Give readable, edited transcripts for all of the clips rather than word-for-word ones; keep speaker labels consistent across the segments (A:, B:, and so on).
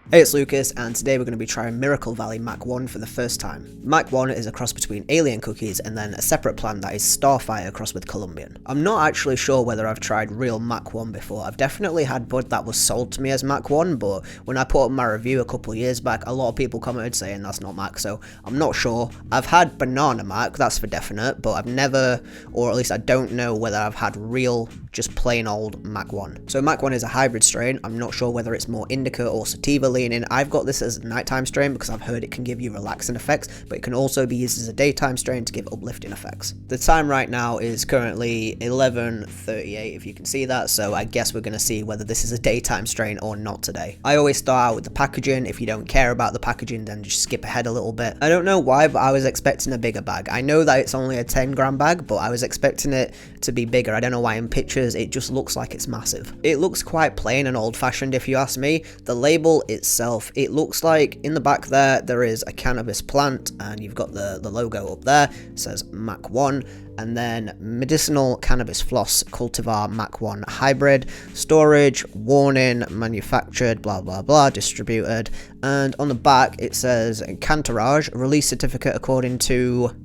A: Hey, it's Lucas, and today we're going to be trying Miracle Valley Mac1 for the first time. Mac1 is a cross between alien cookies and then a separate plant that is Starfire crossed with Colombian. I'm not actually sure whether I've tried real Mac1 before. I've definitely had bud that was sold to me as Mac1, but when I put up my review a couple of years back, a lot of people commented saying that's not Mac, so I'm not sure. I've had banana Mac, that's for definite, but I've never, or at least I don't know whether I've had real, just plain old Mac1. So Mac1 is a hybrid strain. I'm not sure whether it's more indica or sativa leaning. I've got this as a nighttime strain because I've heard it can give you relaxing effects, but it can also be used as a daytime strain to give uplifting effects. The time right now is currently 11:38, if you can see that, so I guess we're going to see whether this is a daytime strain or not today. I always start out with the packaging. If you don't care about the packaging, then just skip ahead a little bit. I don't know why, but I was expecting a bigger bag. I know that it's only a 10-gram bag, but I was expecting it to be bigger. I don't know why in pictures it just looks like it's massive. It looks quite plain and old-fashioned if you ask me. The label itself, it looks like in the back there is a cannabis plant, and you've got the logo up there. It says Mac1, and then medicinal cannabis floss cultivar Mac1 hybrid, storage, warning, manufactured, blah blah blah, distributed, and on the back it says Cantourage, release certificate according to,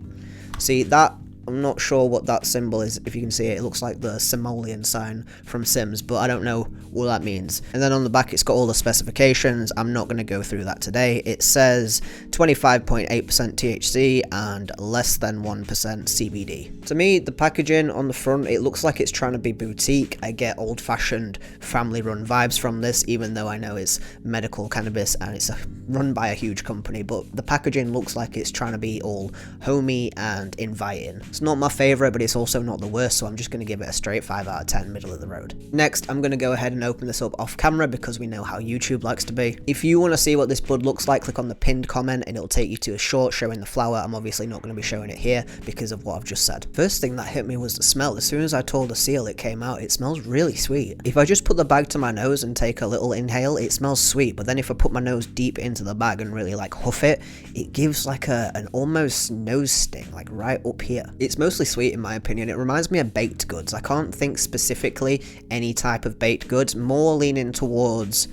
A: see that, I'm not sure what that symbol is. If you can see it, it looks like the simoleon sign from Sims, but I don't know what that means. And then on the back, it's got all the specifications. I'm not going to go through that today. It says 25.8% THC and less than 1% CBD. To me, the packaging on the front, it looks like it's trying to be boutique. I get old-fashioned, family-run vibes from this, even though I know it's medical cannabis and it's run by a huge company, but the packaging looks like it's trying to be all homey and inviting. It's not my favourite, but it's also not the worst, so I'm just going to give it a straight 5 out of 10, middle of the road. Next, I'm going to go ahead and open this up off camera because we know how YouTube likes to be. If you want to see what this bud looks like, click on the pinned comment and it'll take you to a short showing the flower. I'm obviously not going to be showing it here because of what I've just said. First thing that hit me was the smell. As soon as I told the seal it came out, it smells really sweet. If I just put the bag to my nose and take a little inhale, it smells sweet, but then if I put my nose deep into the bag and really like huff it, it gives like an almost nose sting, like right up here. It's mostly sweet in my opinion. It reminds me of baked goods. I can't think specifically any type of baked goods, more leaning towards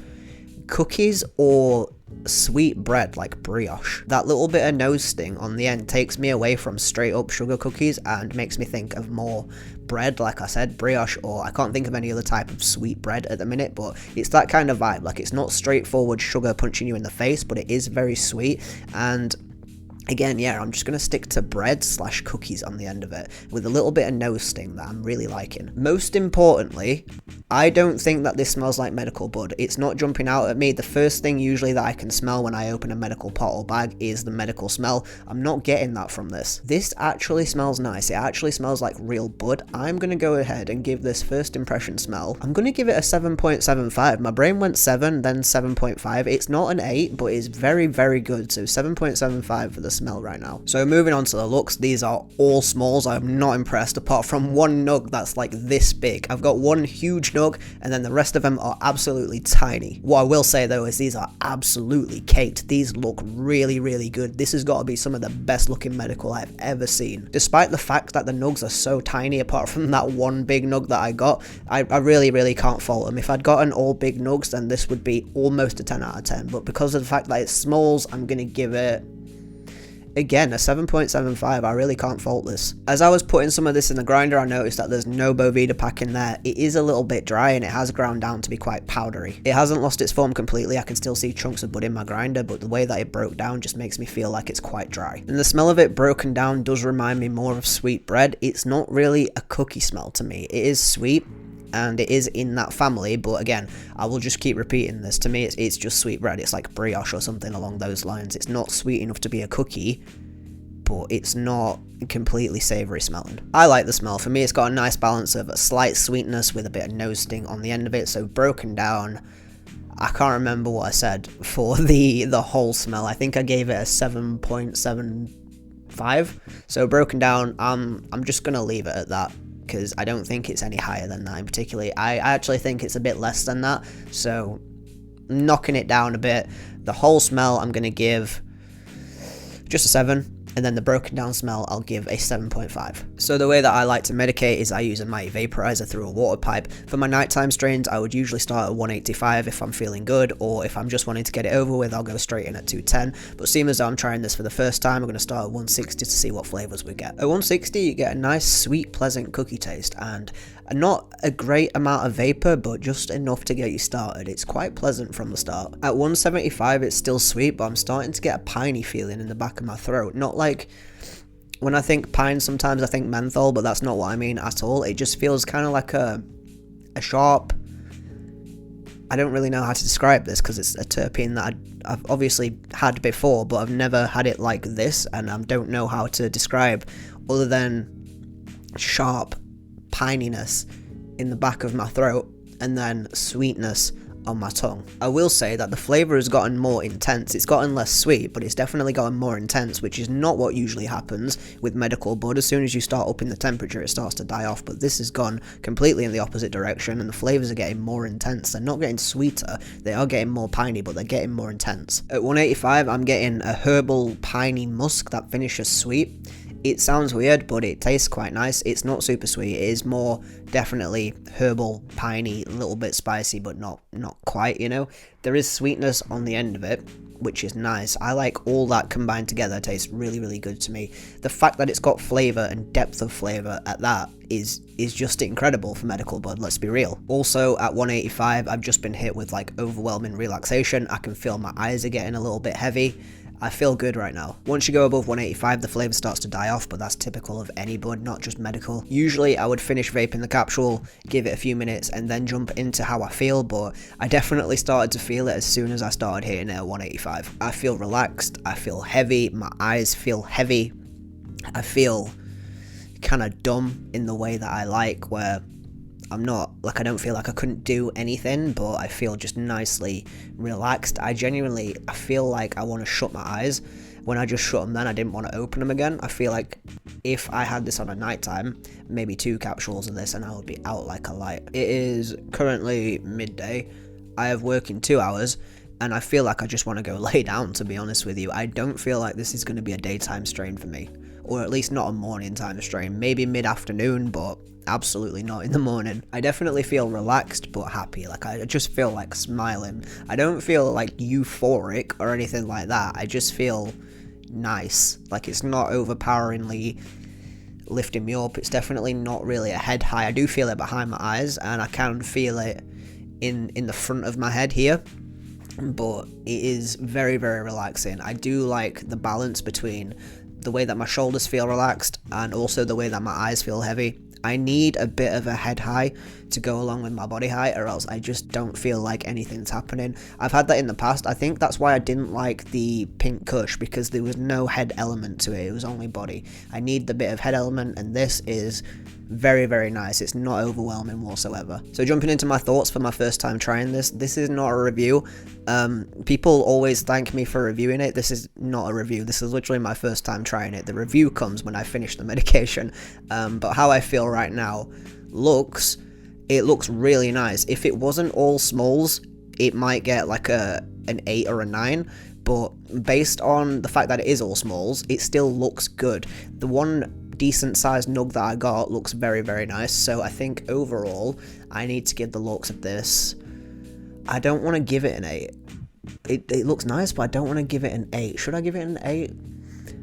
A: cookies or sweet bread like brioche. That little bit of nose sting on the end takes me away from straight up sugar cookies and makes me think of more bread, like I said, brioche, or I can't think of any other type of sweet bread at the minute, but it's that kind of vibe. Like, it's not straightforward sugar punching you in the face, but it is very sweet. And again, yeah, I'm just going to stick to bread / cookies on the end of it with a little bit of nose sting that I'm really liking. Most importantly, I don't think that this smells like medical bud. It's not jumping out at me. The first thing usually that I can smell when I open a medical pot or bag is the medical smell. I'm not getting that from this. This actually smells nice. It actually smells like real bud. I'm going to go ahead and give this first impression smell. I'm going to give it a 7.75. My brain went 7, then 7.5. It's not an 8, but it's very, very good. So 7.75 for the smell right now. So moving on to the looks, these are all smalls. I'm not impressed apart from one nug that's like this big. I've got one huge nug and then the rest of them are absolutely tiny. What I will say though is these are absolutely caked. These look really, really good. This has got to be some of the best looking medical I've ever seen. Despite the fact that the nugs are so tiny apart from that one big nug that I got, I really, really can't fault them. If I'd gotten all big nugs, then this would be almost a 10 out of 10, but because of the fact that it's smalls, I'm going to give it, again, a 7.75. I really can't fault this. As I was putting some of this in the grinder, I noticed that there's no Boveda pack in there. It is a little bit dry and it has ground down to be quite powdery. It hasn't lost its form completely. I can still see chunks of bud in my grinder, but the way that it broke down just makes me feel like it's quite dry. And the smell of it broken down does remind me more of sweet bread. It's not really a cookie smell to me. It is sweet and it is in that family, but again, I will just keep repeating this. To me, it's just sweet bread. It's like brioche or something along those lines. It's not sweet enough to be a cookie, but it's not completely savoury smelling. I like the smell. For me, it's got a nice balance of a slight sweetness with a bit of nose sting on the end of it, so broken down, I can't remember what I said for the whole smell. I think I gave it a 7.75, so broken down, I'm just going to leave it at that, because I don't think it's any higher than that in particular. I actually think it's a bit less than that, so knocking it down a bit. The whole smell I'm going to give just a 7. and then the broken down smell I'll give a 7.5. So the way that I like to medicate is I use a mighty vaporizer through a water pipe. For my nighttime strains, I would usually start at 185 if I'm feeling good, or if I'm just wanting to get it over with, I'll go straight in at 210. But seeing as though I'm trying this for the first time, I'm going to start at 160 to see what flavours we get. At 160 you get a nice sweet pleasant cookie taste, and not a great amount of vapor, but just enough to get you started. It's quite pleasant from the start. At 175 it's still sweet, but I'm starting to get a piney feeling in the back of my throat. Not like, when I think pine sometimes I think menthol, but that's not what I mean at all. It just feels kind of like a sharp, I don't really know how to describe this because it's a terpene that I've obviously had before, but I've never had it like this, and I don't know how to describe other than sharp pininess in the back of my throat and then sweetness on my tongue. I will say that the flavour has gotten more intense. It's gotten less sweet, but it's definitely gotten more intense, which is not what usually happens with medical bud. As soon as you start upping the temperature, it starts to die off, but this has gone completely in the opposite direction, and the flavours are getting more intense. They're not getting sweeter, they are getting more piney, but they're getting more intense. At 185, I'm getting a herbal piney musk that finishes sweet. It sounds weird, but it tastes quite nice. It's not super sweet. It is more definitely herbal, piney, a little bit spicy, but not quite, you know. There is sweetness on the end of it, which is nice. I like all that combined together. Tastes really, really good to me. The fact that it's got flavour and depth of flavour at that is just incredible for medical bud, let's be real. Also, at 185, I've just been hit with like overwhelming relaxation. I can feel my eyes are getting a little bit heavy. I feel good right now. Once you go above 185, the flavour starts to die off, but that's typical of any bud, not just medical. Usually I would finish vaping the capsule, give it a few minutes, and then jump into how I feel, but I definitely started to feel it as soon as I started hitting it at 185. I feel relaxed, I feel heavy, my eyes feel heavy, I feel kind of dumb in the way that I like, where I'm not, like, I don't feel like I couldn't do anything, but I feel just nicely relaxed. I feel like I want to shut my eyes. When I just shut them then, I didn't want to open them again. I feel like if I had this on a nighttime, maybe 2 capsules of this and I would be out like a light. It is currently midday. I have work in 2 hours, and I feel like I just want to go lay down, to be honest with you. I don't feel like this is going to be a daytime strain for me, or at least not a morning time strain. Maybe mid-afternoon, but absolutely not in the morning. I definitely feel relaxed but happy. Like, I just feel like smiling. I don't feel like euphoric or anything like that. I just feel nice. Like, it's not overpoweringly lifting me up. It's definitely not really a head high. I do feel it behind my eyes, and I can feel it in the front of my head here, but it is very, very relaxing. I do like the balance between the way that my shoulders feel relaxed and also the way that my eyes feel heavy. I need a bit of a head high to go along with my body height, or else I just don't feel like anything's happening. I've had that in the past. I think that's why I didn't like the pink kush, because there was no head element to it. It was only body. I need the bit of head element, and this is very, very nice. It's not overwhelming whatsoever. So jumping into my thoughts for my first time trying this is not a review. People always thank me for reviewing it. This is not a review. This is literally my first time trying it. The review comes when I finish the medication. But how I feel right now it looks really nice. If it wasn't all smalls, it might get like an 8 or a 9. But based on the fact that it is all smalls, it still looks good. The one decent sized nug that I got looks very, very nice. So I think overall I need to give the looks of this, I don't want to give it an 8. It looks nice, but I don't want to give it an 8. Should I give it an 8?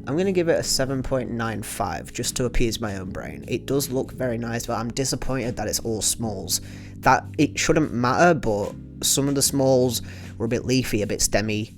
A: I'm going to give it a 7.95 just to appease my own brain. It does look very nice, but I'm disappointed that it's all smalls. That it shouldn't matter, but some of the smalls were a bit leafy, a bit stemmy.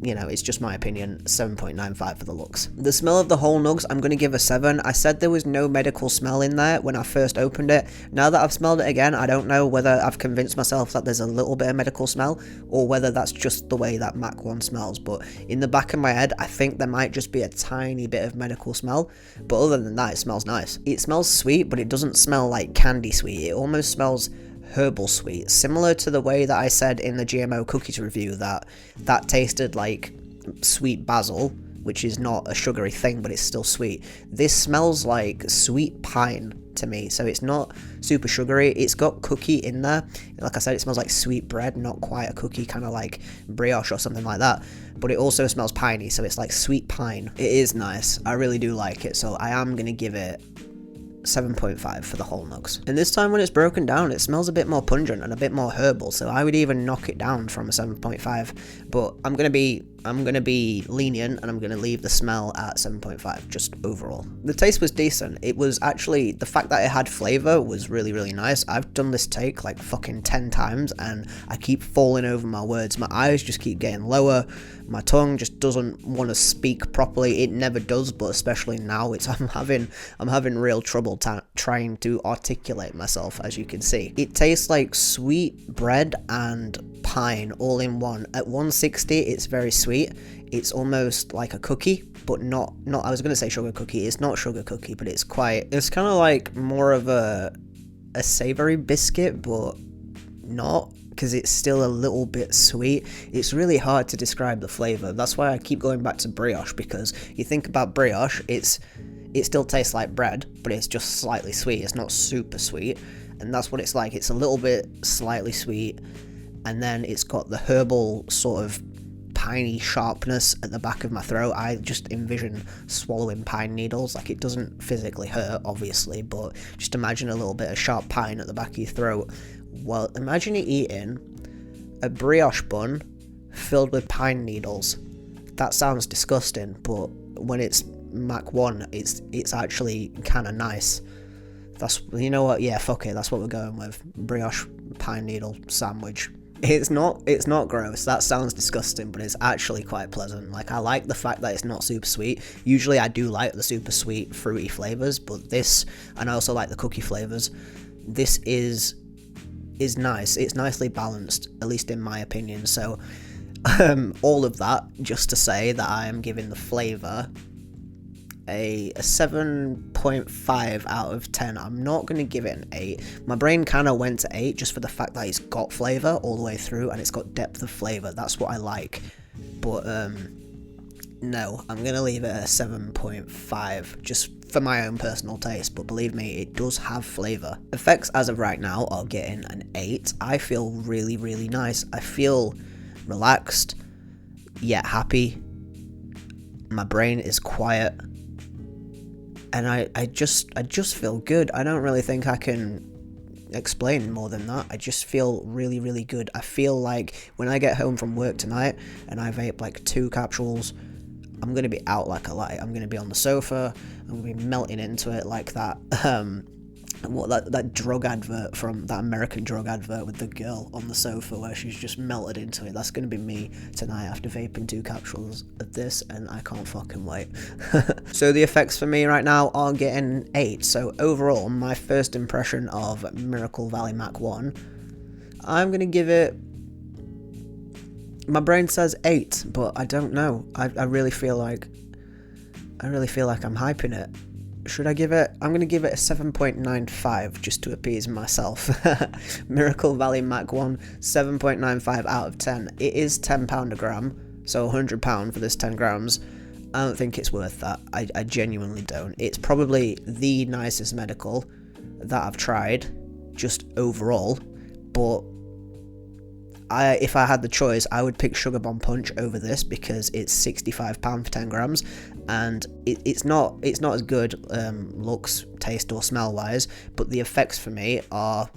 A: You know, it's just my opinion. 7.95 for the looks. The smell of the whole nugs, I'm going to give a 7. I said there was no medical smell in there when I first opened it. Now that I've smelled it again, I don't know whether I've convinced myself that there's a little bit of medical smell, or whether that's just the way that Mac1 smells. But in the back of my head, I think there might just be a tiny bit of medical smell. But other than that, it smells nice. It smells sweet, but it doesn't smell like candy sweet. It almost smells herbal sweet, similar to the way that I said in the GMO cookies review that tasted like sweet basil, which is not a sugary thing, but it's still sweet. This smells like sweet pine to me, so it's not super sugary. It's got cookie in there. Like I said, it smells like sweet bread, not quite a cookie, kind of like brioche or something like that, but it also smells piney, so it's like sweet pine. It is nice. I really do like it, so I am gonna give it 7.5 for the whole nugs. And this time when it's broken down, it smells a bit more pungent and a bit more herbal, so I would even knock it down from a 7.5, but I'm gonna be lenient and I'm gonna leave the smell at 7.5 just overall. The taste was decent. It was actually, the fact that it had flavor was really, really nice. I've done this take like fucking 10 times and I keep falling over my words. My eyes just keep getting lower. My tongue just doesn't want to speak properly. It never does, but especially now, I'm having real trouble trying to articulate myself, as you can see. It tastes like sweet bread and pine all in one. At 160, it's very sweet. It's almost like a cookie, but not I was gonna say sugar cookie. It's not sugar cookie, but it's kind of like more of a savory biscuit, but not, because it's still a little bit sweet. It's really hard to describe the flavor. That's why I keep going back to brioche, because you think about brioche, it still tastes like bread, but it's just slightly sweet. It's not super sweet, and that's what it's like. It's a little bit slightly sweet, and then it's got the herbal sort of piney sharpness at the back of my throat. I just envision swallowing pine needles. Like, it doesn't physically hurt, obviously, but just imagine a little bit of sharp pine at the back of your throat. Well, imagine you eating a brioche bun filled with pine needles. That sounds disgusting, but when it's Mac1, it's actually kind of nice. That's, you know what, yeah, fuck it, that's what we're going with. Brioche pine needle sandwich. It's not gross. That sounds disgusting, but it's actually quite pleasant. Like, I like the fact that it's not super sweet. Usually I do like the super sweet fruity flavors, but this, and I also like the cookie flavors. This is nice. It's nicely balanced, at least in my opinion. So all of that just to say that I am giving the flavor a 7.5 out of 10. I'm not going to give it an 8. My brain kind of went to 8 just for the fact that it's got flavor all the way through and it's got depth of flavor. That's what I like. But no, I'm going to leave it a 7.5 just for my own personal taste, but believe me, it does have flavor. Effects as of right now are getting an 8. I feel really, really nice. I feel relaxed, yet happy. My brain is quiet. And I just feel good. I don't really think I can explain more than that. I just feel really, really good. I feel like when I get home from work tonight and I vape like 2 capsules, I'm going to be out like a light. I'm going to be on the sofa. I'm going to be melting into it like that that drug advert from that American drug advert with the girl on the sofa where she's just melted into it. That's going to be me tonight after vaping 2 capsules of this, and I can't fucking wait. So the effects for me right now are getting 8. So overall, my first impression of Miracle Valley Mac1, I'm going to give it, my brain says 8, but I don't know. I really feel like I'm hyping it. Should I give it? I'm going to give it a 7.95 just to appease myself. Miracle Valley Mac1, 7.95 out of 10. It is £10 a gram, so £100 for this 10 grams. I don't think it's worth that. I genuinely don't. It's probably the nicest medical that I've tried, just overall, but if I had the choice, I would pick Sugar Bomb Punch over this because it's £65 for 10 grams, and it's not as good looks, taste or smell wise, but the effects for me are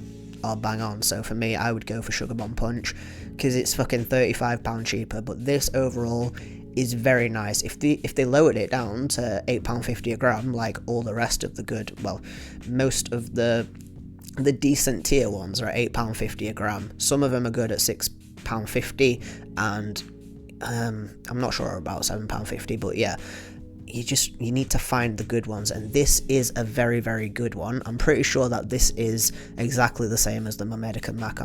A: bang on. So for me, I would go for Sugar Bomb Punch because it's fucking £35 cheaper. But this overall is very nice. If they lowered it down to £8.50 a gram, like all the rest of the good, well, most of the decent tier ones are at £8.50 a gram. Some of them are good at £6.50, and I'm not sure about £7.50, but yeah, you need to find the good ones, and this is a very, very good one. I'm pretty sure that this is exactly the same as the Medica Mac.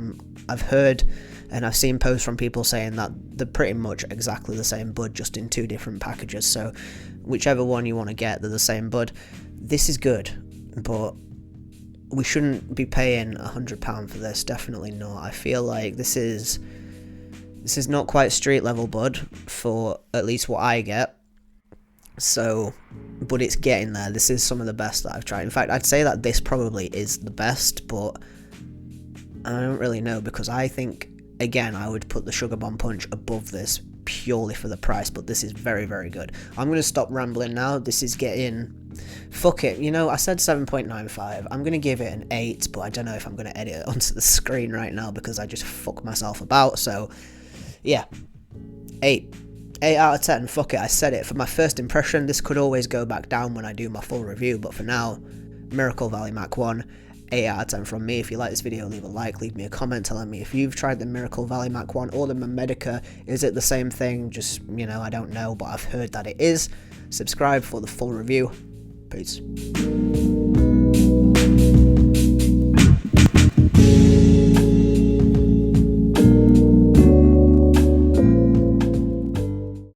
A: I've heard and I've seen posts from people saying that they're pretty much exactly the same bud, just in 2 different packages, so whichever one you want to get, they're the same bud. This is good, but we shouldn't be paying £100 for this, definitely not. I feel like this is not quite street level bud for at least what I get, So, but it's getting there. This is some of the best that I've tried. In fact, I'd say that this probably is the best, but I don't really know, because I think, again, I would put the Sugar Bomb Punch above this purely for the price, but this is very, very good. I'm going to stop rambling now. This is getting... Fuck it, you know, I said 7.95. I'm going to give it an 8, but I don't know if I'm going to edit it onto the screen right now because I just fuck myself about, so yeah. 8. 8 out of 10, fuck it, I said it. For my first impression, this could always go back down when I do my full review, but for now, Miracle Valley Mac1, 8 out of 10 from me. If you like this video, leave a like, leave me a comment telling me if you've tried the Miracle Valley Mac1 or the Medica. Is it the same thing? Just, you know, I don't know, but I've heard that it is. Subscribe for the full review. Peace.